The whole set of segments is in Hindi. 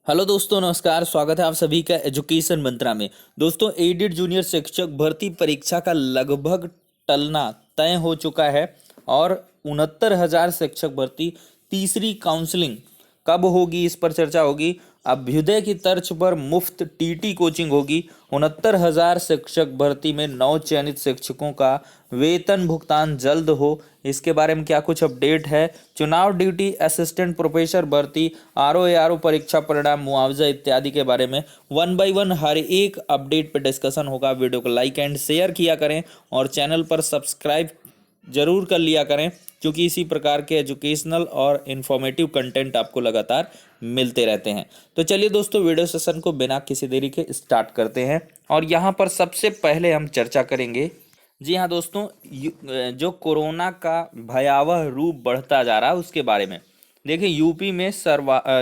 हेलो दोस्तों, नमस्कार। स्वागत है आप सभी का एजुकेशन मंत्रा में। दोस्तों, एडिड जूनियर शिक्षक भर्ती परीक्षा का लगभग टलना तय हो चुका है और 69,000 शिक्षक भर्ती तीसरी काउंसलिंग कब होगी, इस पर चर्चा होगी। अभ्युदय की तर्ज पर मुफ्त टीटी कोचिंग होगी। 69,000 शिक्षक भर्ती में नव चयनित शिक्षकों का वेतन भुगतान जल्द हो, इसके बारे में क्या कुछ अपडेट है। चुनाव ड्यूटी, असिस्टेंट प्रोफेसर भर्ती, आरओ एआरओ परीक्षा परिणाम, मुआवजा इत्यादि के बारे में वन बाय वन हर एक अपडेट पर डिस्कशन होगा। वीडियो को लाइक एंड शेयर किया करें और चैनल पर सब्सक्राइब जरूर कर लिया करें, क्योंकि इसी प्रकार के एजुकेशनल और इन्फॉर्मेटिव कंटेंट आपको लगातार मिलते रहते हैं। तो चलिए दोस्तों, वीडियो सेशन को बिना किसी देरी के स्टार्ट करते हैं और यहाँ पर सबसे पहले हम चर्चा करेंगे। जी हाँ दोस्तों, जो कोरोना का भयावह रूप बढ़ता जा रहा है उसके बारे में। देखिए, यूपी में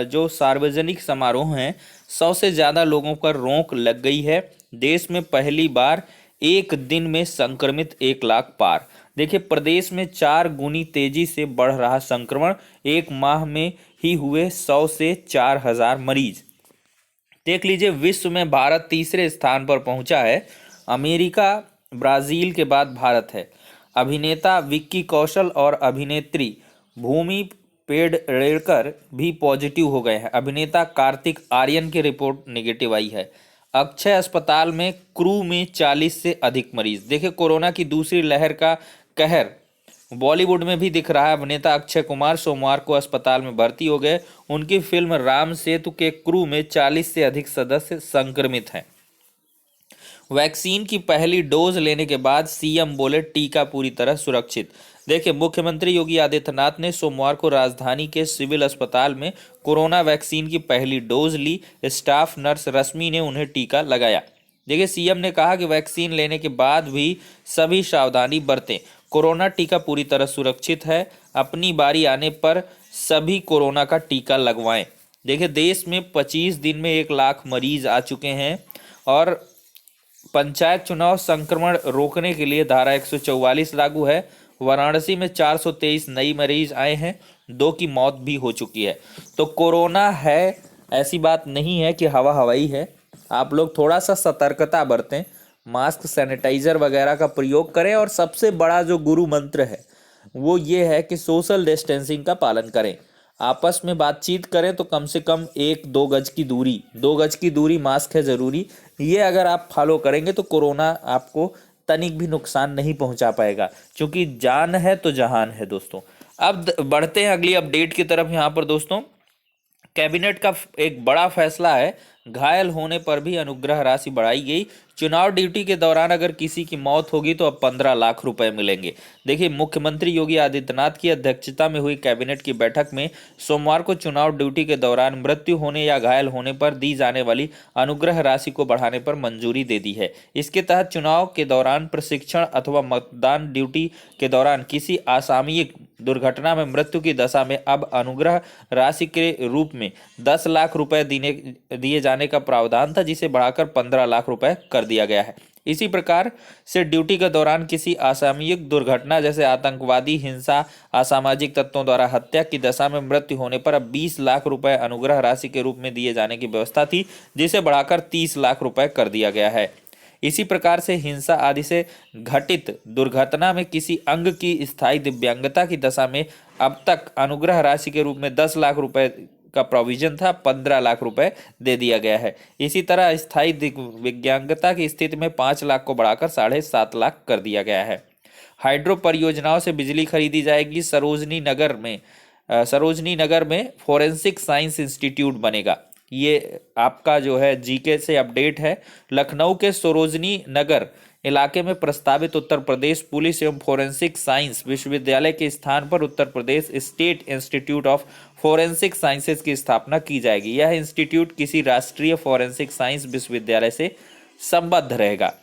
जो सार्वजनिक समारोह हैं, 100 से ज़्यादा लोगों पर रोक लग गई है। देश में पहली बार एक दिन में संक्रमित 1 लाख पार। देखिए, प्रदेश में 4 गुनी तेजी से बढ़ रहा संक्रमण। एक माह में ही हुए 100 से 4,000 मरीज। देख लीजिए, विश्व में भारत तीसरे स्थान पर पहुंचा है। अमेरिका, ब्राजील के बाद भारत है। अभिनेता विक्की कौशल और अभिनेत्री भूमि पेडनेकर भी पॉजिटिव हो गए हैं। अभिनेता कार्तिक आर्यन की रिपोर्ट नेगेटिव आई है। अक्षय अस्पताल में क्रू में 40 से अधिक मरीज। देखिए, कोरोना की दूसरी लहर का कहर बॉलीवुड में भी दिख रहा है। अभिनेता अक्षय कुमार सोमवार को अस्पताल में भर्ती हो गए। उनकी फिल्म राम सेतु के क्रू में 40 से अधिक सदस्य संक्रमित हैं। वैक्सीन की पहली डोज लेने के बाद सीएम बोले टीका पूरी तरह सुरक्षित। देखिए, मुख्यमंत्री योगी आदित्यनाथ ने सोमवार को राजधानी के सिविल अस्पताल में कोरोना वैक्सीन की पहली डोज ली। स्टाफ नर्स रश्मि ने उन्हें टीका लगाया। देखिए, सीएम ने कहा कि वैक्सीन लेने के बाद भी सभी सावधानी बरतें। कोरोना टीका पूरी तरह सुरक्षित है। अपनी बारी आने पर सभी कोरोना का टीका लगवाएं। देखिए, देश में 25 दिन में 1 लाख मरीज आ चुके हैं और पंचायत चुनाव संक्रमण रोकने के लिए धारा 144 लागू है। वाराणसी में 423 नई मरीज आए हैं, 2 की मौत भी हो चुकी है। तो कोरोना है, ऐसी बात नहीं है कि हवा हवाई है। आप लोग थोड़ा सा सतर्कता बरतें, मास्क, सैनिटाइजर वगैरह का प्रयोग करें और सबसे बड़ा जो गुरु मंत्र है वो ये है कि सोशल डिस्टेंसिंग का पालन करें। आपस में बातचीत करें तो कम से कम 1-2 गज की दूरी, 2 गज की दूरी, मास्क है ज़रूरी। ये अगर आप फॉलो करेंगे तो कोरोना आपको तनिक भी नुकसान नहीं पहुंचा पाएगा, क्योंकि जान है तो जहान है दोस्तों। अब बढ़ते हैं अगली अपडेट की तरफ। यहाँ पर दोस्तों, कैबिनेट का एक बड़ा फैसला है। घायल होने पर भी अनुग्रह राशि बढ़ाई गई। चुनाव ड्यूटी के दौरान अगर किसी की मौत होगी तो अब 15 लाख रुपए मिलेंगे। देखिए, मुख्यमंत्री योगी आदित्यनाथ की अध्यक्षता में हुई कैबिनेट की बैठक में सोमवार को चुनाव ड्यूटी के दौरान मृत्यु होने या घायल होने पर दी जाने वाली अनुग्रह राशि को बढ़ाने पर मंजूरी दे दी है। इसके तहत चुनाव के दौरान प्रशिक्षण अथवा मतदान ड्यूटी के दौरान किसी असामयिक दुर्घटना में मृत्यु की दशा में अब अनुग्रह राशि के रूप में 10 लाख रुपए दिए जाने का प्रावधान था, जिसे बढ़ाकर 15 लाख रुपए कर दिया गया है। इसी प्रकार से ड्यूटी के दौरान किसी असामयिक दुर्घटना जैसे आतंकवादी हिंसा, असामाजिक तत्वों द्वारा हत्या की दशा में मृत्यु होने पर अब 20 लाख रुपए अनुग्रह राशि के रूप में दिए जाने की व्यवस्था थी, जिसे बढ़ाकर 30 लाख रुपए कर दिया गया है। इसी प्रकार से हिंसा आदि से घटित दुर्घटना में किसी अंग की स्थायी दिव्यांगता की दशा में अब तक अनुग्रह राशि के रूप में 10 लाख रुपए का प्रोविजन था, 15 लाख रुपए दे दिया गया है। इसी तरह स्थायी दिव्यांगता की स्थिति में 5 लाख को बढ़ाकर 7.5 लाख कर दिया गया है। हाइड्रो परियोजनाओं से बिजली खरीदी जाएगी। सरोजनी नगर में फोरेंसिक साइंस इंस्टीट्यूट बनेगा। ये आपका जो है जीके से अपडेट है। लखनऊ के सरोजनी नगर इलाके में प्रस्तावित उत्तर प्रदेश पुलिस एवं फोरेंसिक साइंस विश्वविद्यालय के स्थान पर Uttar Pradesh state institute of forensic sciences की स्थापना की जाएगी। यह इंस्टीट्यूट किसी राष्ट्रीय फोरेंसिक साइंस विश्वविद्यालय से संबद्ध रहेगा।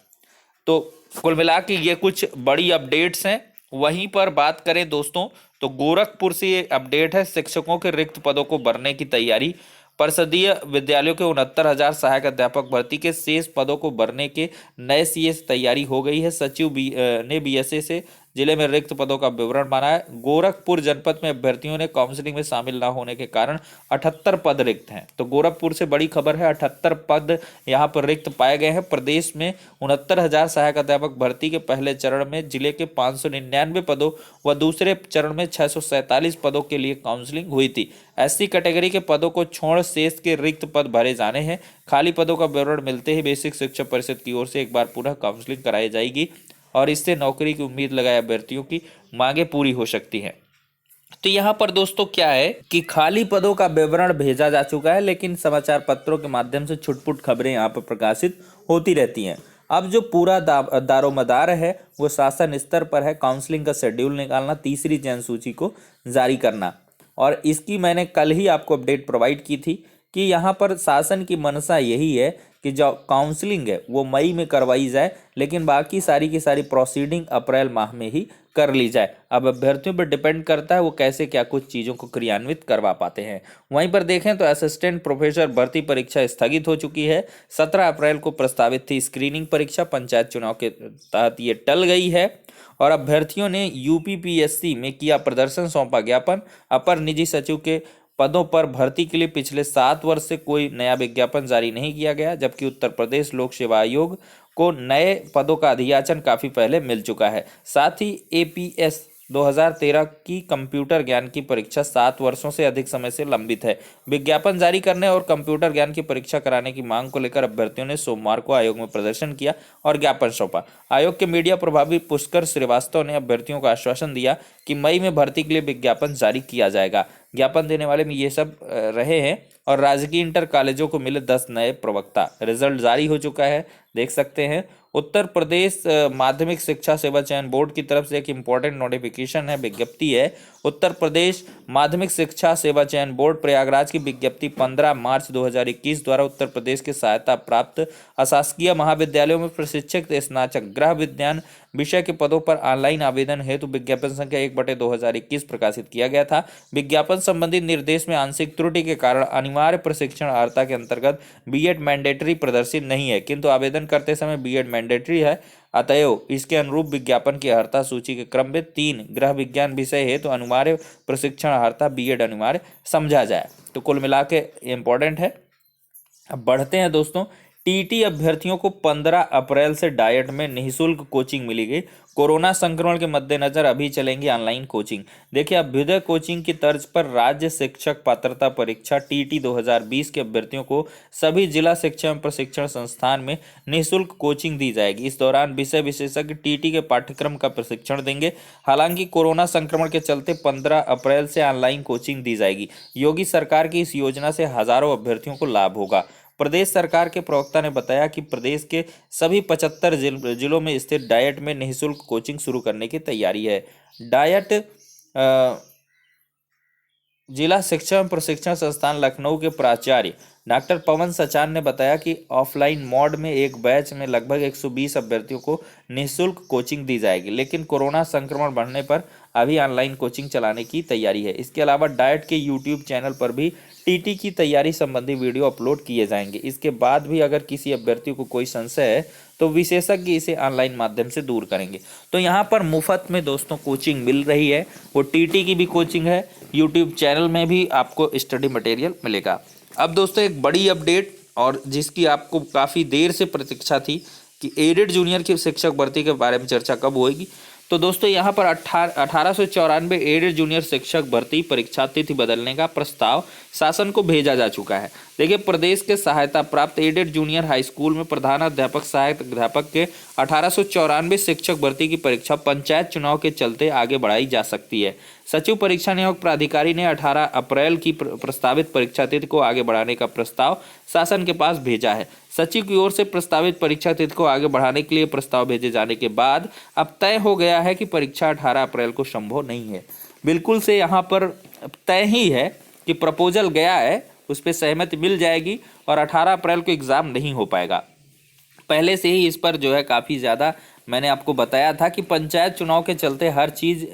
तो कुल मिला के ये कुछ बड़ी अपडेट्स हैं। वहीं पर बात करें दोस्तों, तो गोरखपुर से ये अपडेट है। शिक्षकों के रिक्त पदों को भरने की तैयारी। परिषदीय विद्यालयों के 69,000 सहायक अध्यापक भर्ती के शेष पदों को भरने के नए सीए से तैयारी हो गई है। सचिव ने बीएसए से जिले में रिक्त पदों का विवरण माना है। गोरखपुर जनपद में अभ्यर्थियों ने काउंसलिंग में शामिल न होने के कारण 78 पद रिक्त हैं। तो गोरखपुर से बड़ी खबर है, 78 पद यहाँ पर रिक्त पाए गए हैं। प्रदेश में 69,000 सहायक अध्यापक भर्ती के पहले चरण में जिले के 599 पदों व दूसरे चरण में 647 पदों के लिए काउंसलिंग हुई थी। एससी कैटेगरी के पदों को छोड़ शेष के रिक्त पद भरे जाने हैं। खाली पदों का विवरण मिलते ही बेसिक शिक्षा परिषद की ओर से एक बार पुनः काउंसलिंग कराई जाएगी और इससे नौकरी की उम्मीद लगाए अभ्यर्थियों की मांगे पूरी हो सकती हैं। तो यहाँ पर दोस्तों क्या है कि खाली पदों का विवरण भेजा जा चुका है, लेकिन समाचार पत्रों के माध्यम से छुटपुट खबरें यहाँ पर प्रकाशित होती रहती हैं। अब जो पूरा दारोमदार है वो शासन स्तर पर है, काउंसलिंग का शेड्यूल निकालना, तीसरी चयन सूची को जारी करना। और इसकी मैंने कल ही आपको अपडेट प्रोवाइड की थी कि यहाँ पर शासन की मंशा यही है कि जो काउंसलिंग है वो मई में करवाई जाए, लेकिन बाकी सारी की सारी प्रोसीडिंग अप्रैल माह में ही कर ली जाए। अब अभ्यर्थियों पर डिपेंड करता है वो कैसे क्या कुछ चीज़ों को क्रियान्वित करवा पाते हैं। वहीं पर देखें तो असिस्टेंट प्रोफेसर भर्ती परीक्षा स्थगित हो चुकी है। 17 अप्रैल को प्रस्तावित थी स्क्रीनिंग परीक्षा, पंचायत चुनाव के तहत ये टल गई है और अभ्यर्थियों ने यूपीपीएससी में किया प्रदर्शन, सौंपा ज्ञापन। अपर निजी सचिव के पदों पर भर्ती के लिए पिछले 7 वर्ष से कोई नया विज्ञापन जारी नहीं किया गया, जबकि उत्तर प्रदेश लोक सेवा आयोग को नए पदों का अधियाचन काफी पहले मिल चुका है। साथ ही एपीएस 2013 की कंप्यूटर ज्ञान की परीक्षा 7 वर्षों से अधिक समय से लंबित है। विज्ञापन जारी करने और कंप्यूटर ज्ञान की परीक्षा कराने की मांग को लेकर अभ्यर्थियों ने सोमवार को आयोग में प्रदर्शन किया और ज्ञापन सौंपा। आयोग के मीडिया प्रभारी पुष्कर श्रीवास्तव ने अभ्यर्थियों को आश्वासन दिया कि मई में भर्ती के लिए विज्ञापन जारी किया जाएगा। ज्ञापन देने वाले में ये सब रहे हैं और राजकीय इंटर कॉलेजों को मिले 10 नए प्रवक्ता। रिजल्ट जारी हो चुका है, देख सकते हैं। उत्तर प्रदेश माध्यमिक शिक्षा सेवा चयन बोर्ड की तरफ से एक इम्पॉर्टेंट नोटिफिकेशन है, विज्ञप्ति है। उत्तर प्रदेश माध्यमिक शिक्षा सेवा चयन बोर्ड प्रयागराज की विज्ञप्ति 15 मार्च 2021 द्वारा उत्तर प्रदेश के सहायता प्राप्त अशासकीय महाविद्यालयों में प्रशिक्षक स्नातक गृह विज्ञान विषय के पदों पर ऑनलाइन आवेदन हेतु विज्ञापन संख्या 1/2021 प्रकाशित किया गया था। विज्ञापन संबंधित निर्देश में आंशिक त्रुटि के कारण अनिवार्य प्रशिक्षण अर्हता के अंतर्गत बीएड मैंडेटरी प्रदर्शित नहीं है, किंतु आवेदन करते समय बीएड मैंडेटरी है। अतएव इसके अनुरूप विज्ञापन की अर्हता सूची के क्रम में 3 गृह विज्ञान विषय है तो अनिवार्य प्रशिक्षण अर्हता बीएड अनिवार्य समझा जाए। तो कुल मिला के इंपॉर्टेंट है। अब बढ़ते हैं दोस्तों, टीटी अभ्यर्थियों को 15 अप्रैल से डायट में निःशुल्क कोचिंग मिलेगी। कोरोना संक्रमण के मद्देनजर अभी चलेंगी ऑनलाइन कोचिंग। देखिए, अभ्युदय कोचिंग की तर्ज पर राज्य शिक्षक पात्रता परीक्षा टीटी 2020 के अभ्यर्थियों को सभी जिला शिक्षा एवं प्रशिक्षण संस्थान में निःशुल्क कोचिंग दी जाएगी। इस दौरान विषय विशेषज्ञ टीटी के पाठ्यक्रम का प्रशिक्षण देंगे। हालांकि कोरोना संक्रमण के चलते 15 अप्रैल से ऑनलाइन कोचिंग दी जाएगी। योगी सरकार की इस योजना से हजारों अभ्यर्थियों को लाभ होगा। प्रदेश सरकार के प्रवक्ता ने बताया कि प्रदेश के सभी 75 जिलों में स्थित डायट में निःशुल्क कोचिंग शुरू करने की तैयारी है। डायट जिला शिक्षा एवं प्रशिक्षण संस्थान लखनऊ के प्राचार्य डॉक्टर पवन सचान ने बताया कि ऑफलाइन मोड में एक बैच में लगभग 120 अभ्यर्थियों को निःशुल्क कोचिंग दी जाएगी, लेकिन कोरोना संक्रमण बढ़ने पर अभी ऑनलाइन कोचिंग चलाने की तैयारी है। इसके अलावा डाइट के यूट्यूब चैनल पर भी टीटी की तैयारी संबंधी वीडियो अपलोड किए जाएंगे। इसके बाद भी अगर किसी अभ्यर्थी को कोई संशय है तो विशेषज्ञ इसे ऑनलाइन माध्यम से दूर करेंगे। तो यहाँ पर मुफ्त में दोस्तों कोचिंग मिल रही है, वो टीटी की भी कोचिंग है। यूट्यूब चैनल में भी आपको स्टडी मटेरियल मिलेगा। अब दोस्तों एक बड़ी अपडेट, और जिसकी आपको काफ़ी देर से प्रतीक्षा थी कि एडेड जूनियर की शिक्षक भर्ती के बारे में चर्चा कब होएगी। तो दोस्तों यहाँ पर 1894 एडेड जूनियर शिक्षक भर्ती परीक्षा तिथि बदलने का प्रस्ताव शासन को भेजा जा चुका है। देखिए, प्रदेश के सहायता प्राप्त एडेड जूनियर हाई स्कूल में प्रधान अध्यापक सहायक अध्यापक के 1894 शिक्षक भर्ती की परीक्षा पंचायत चुनाव के चलते आगे बढ़ाई जा सकती है। सचिव परीक्षा नियामक प्राधिकारी ने 18 अप्रैल की प्रस्तावित परीक्षा तिथि को आगे बढ़ाने का प्रस्ताव शासन के पास भेजा है। सचिव की ओर से प्रस्तावित परीक्षा तिथि को आगे बढ़ाने के लिए प्रस्ताव भेजे जाने के बाद अब तय हो गया है कि परीक्षा 18 अप्रैल को संभव नहीं है। बिल्कुल से यहाँ पर तय ही है कि प्रपोजल गया है, उस पर सहमति मिल जाएगी और 18 अप्रैल को एग्ज़ाम नहीं हो पाएगा। पहले से ही इस पर जो है काफ़ी ज़्यादा मैंने आपको बताया था कि पंचायत चुनाव के चलते हर चीज़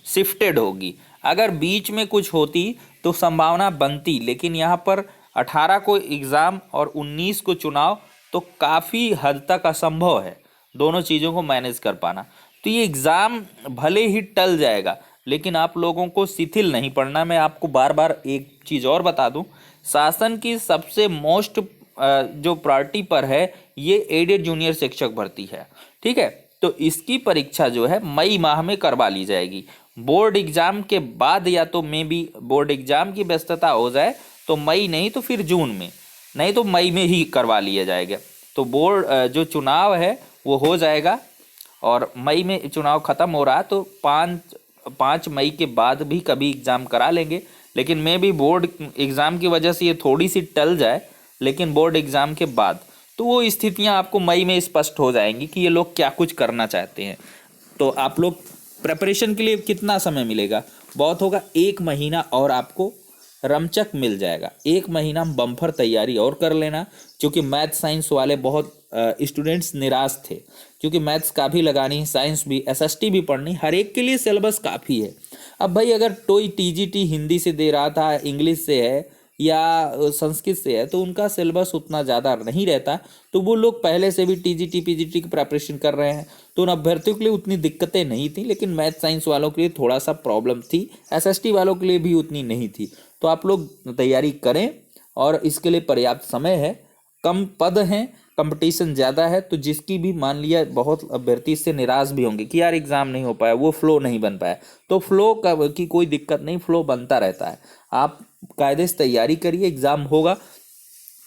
शिफ्टेड होगी। अगर बीच में कुछ होती तो संभावना बनती, लेकिन यहाँ पर 18 को एग्ज़ाम और 19 को चुनाव, तो काफ़ी हद तक असंभव है दोनों चीज़ों को मैनेज कर पाना। तो तो ये एग्ज़ाम भले ही टल जाएगा, लेकिन आप लोगों को शिथिल नहीं पड़ना। मैं आपको बार बार एक चीज़ और बता दूं, शासन की सबसे मोस्ट जो प्रायोरिटी पर है ये एडेड जूनियर शिक्षक भर्ती है, ठीक है। तो इसकी परीक्षा जो है मई माह में करवा ली जाएगी, बोर्ड एग्जाम के बाद, या तो मे भी बोर्ड एग्जाम की व्यस्तता हो जाए तो मई नहीं तो फिर जून में, नहीं तो मई में ही करवा लिया जाएगा। तो बोर्ड जो चुनाव है वो हो जाएगा, और मई में चुनाव ख़त्म हो रहा तो 5 मई के बाद भी कभी एग्ज़ाम करा लेंगे। लेकिन मैं भी बोर्ड एग्ज़ाम की वजह से ये थोड़ी सी टल जाए, लेकिन बोर्ड एग्ज़ाम के बाद तो वो स्थितियां आपको मई में स्पष्ट हो जाएंगी कि ये लोग क्या कुछ करना चाहते हैं। तो आप लोग प्रेपरेशन के लिए कितना समय मिलेगा, बहुत होगा 1 महीना और आपको रमचक मिल जाएगा। 1 महीना में बम्पर तैयारी और कर लेना, क्योंकि मैथ साइंस वाले बहुत स्टूडेंट्स निराश थे, क्योंकि मैथ्स काफ़ी लगानी है, साइंस भी, एसएसटी भी पढ़नी, हर एक के लिए सिलेबस काफ़ी है। अब भाई अगर कोई टीजीटी हिंदी से दे रहा था, इंग्लिश से है या संस्कृत से है, तो उनका सिलेबस उतना ज़्यादा नहीं रहता, तो वो लोग पहले से भी टीजीटी पीजीटी की प्रिपरेशन कर रहे हैं, तो उन अभ्यर्थियों के लिए उतनी दिक्कतें नहीं थी। लेकिन मैथ साइंस वालों के लिए थोड़ा सा प्रॉब्लम थी, एसएसटी वालों के लिए भी उतनी नहीं थी। तो आप लोग तैयारी करें, और इसके लिए पर्याप्त समय है, कम पद हैं, कंपटीशन ज़्यादा है, तो जिसकी भी मान लिया बहुत अभ्यर्थी इससे निराश भी होंगे कि यार एग्ज़ाम नहीं हो पाया, वो फ्लो नहीं बन पाया। तो फ्लो की कोई दिक्कत नहीं, फ्लो बनता रहता है। आप कायदे से तैयारी करिए, एग्ज़ाम होगा।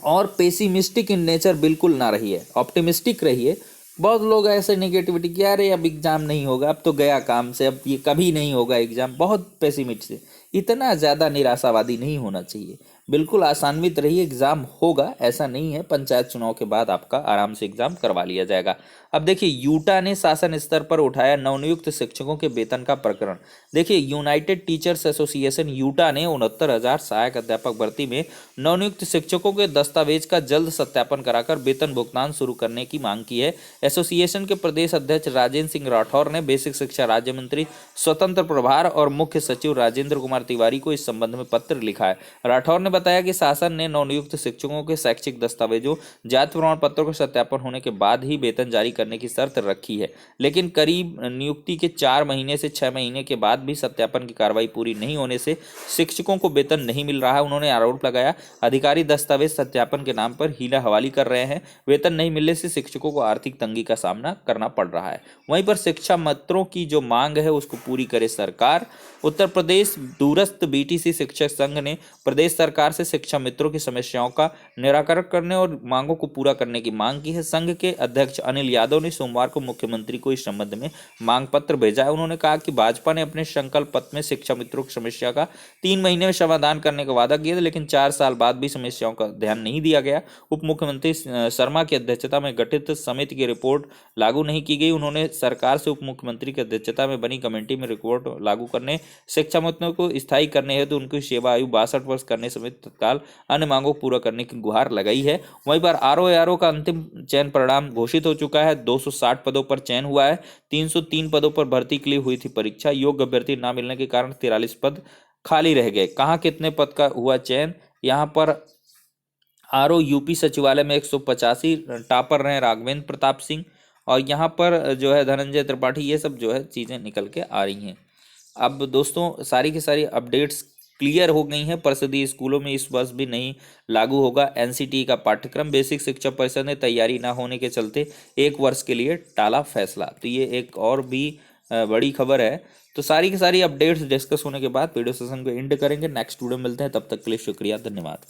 और पेसिमिस्टिक इन नेचर बिल्कुल ना रहिए, ऑप्टिमिस्टिक रहिए। बहुत लोग ऐसे नेगेटिविटी कि अरे अब एग्ज़ाम नहीं होगा, अब तो गया काम से, अब ये कभी नहीं होगा एग्ज़ाम, बहुत पेसिमिस्टिक, इतना ज़्यादा निराशावादी नहीं होना चाहिए। बिल्कुल आशान्वित रहिए, एग्ज़ाम होगा, ऐसा नहीं है। पंचायत चुनाव के बाद आपका आराम से एग्ज़ाम करवा लिया जाएगा। अब देखिए, यूटा ने शासन स्तर पर उठाया नवनियुक्त शिक्षकों के वेतन का प्रकरण। देखिए, यूनाइटेड टीचर्स एसोसिएशन यूटा ने 69,000 सहायक अध्यापक भर्ती में नवनियुक्त शिक्षकों के दस्तावेज का जल्द सत्यापन कराकर वेतन भुगतान शुरू करने की मांग की है। एसोसिएशन के प्रदेश अध्यक्ष राजेंद्र सिंह राठौर ने बेसिक शिक्षा राज्य मंत्री स्वतंत्र प्रभार और मुख्य सचिव राजेंद्र कुमार तिवारी को इस संबंध में पत्र लिखा है। राठौर ने बताया कि शासन ने नवनियुक्त शिक्षकों के शैक्षिक दस्तावेजों, जाति प्रमाण पत्रों का सत्यापन होने के बाद ही वेतन जारी करने की शर्त रखी है, लेकिन करीब नियुक्ति के 4 महीने से 6 महीने के बाद भी सत्यापन की कार्रवाई पूरी नहीं होने से शिक्षकों को वेतन नहीं मिल रहा है। उन्होंने आरोप लगाया, अधिकारी दस्तावेज सत्यापन के नाम पर हीला हवाली कर रहे हैं। वेतन नहीं मिलने से शिक्षकों को आर्थिक तंगी का सामना करना पड़ रहा है। वहीं पर शिक्षा मित्रों की जो मांग है उसको पूरी करे सरकार। उत्तर प्रदेश दूरस्थ बीटीसी शिक्षक संघ ने प्रदेश सरकार से शिक्षा मित्रों की समस्याओं का निराकरण करने और मांगों को पूरा करने की मांग की है। संघ के अध्यक्ष अनिल यादव ने सोमवार को मुख्यमंत्री को इस संबंध में मांग पत्र भेजा है। उन्होंने कहा कि भाजपा ने अपने संकल्प पत्र में शिक्षा मित्रों की समस्या का 3 महीने में समाधान करने का वादा किया था, लेकिन 4 साल बाद भी समस्याओं का ध्यान नहीं दिया गया। उप मुख्यमंत्री शर्मा की अध्यक्षता में गठित समिति की रिपोर्ट लागू नहीं की गई। उन्होंने सरकार से उप मुख्यमंत्री की अध्यक्षता में बनी कमेटी में रिपोर्ट लागू करने, शिक्षा मित्रों को स्थायी करने हेतु उनकी सेवा आयु 62 वर्ष करने समेत तत्काल अन्य मांगों को पूरा करने की गुहार लगाई है। वहीं पर आरओ का अंतिम चयन परिणाम घोषित हो चुका है। 260 पदों पर चयन हुआ है। 303 पदों पर भर्ती के लिए हुई थी परीक्षा। योग्य अभ्यर्थी न मिलने के कारण 43 पद खाली रह गए। कहाँ कितने पद का हुआ चयन, यहाँ पर आरओ यूपी सचिवालय में 185 टॉपर रहे राघवेंद्र प्रताप सिंह, और यहाँ पर जो है धनंजय त्रिपाठी। ये सब जो है चीज़ें निकल के आ रही हैं। अब दोस्तों सारी की सारी अपडेट्स क्लियर हो गई हैं। परिषदीय स्कूलों में इस वर्ष भी नहीं लागू होगा एनसीटी का पाठ्यक्रम। बेसिक शिक्षा परिषद ने तैयारी ना होने के चलते 1 वर्ष के लिए टाला फैसला। तो ये एक और भी बड़ी खबर है। तो सारी की सारी अपडेट्स डिस्कस होने के बाद वीडियो सेशन को एंड करेंगे। नेक्स्ट वीडियो मिलते हैं, तब तक के लिए शुक्रिया, धन्यवाद।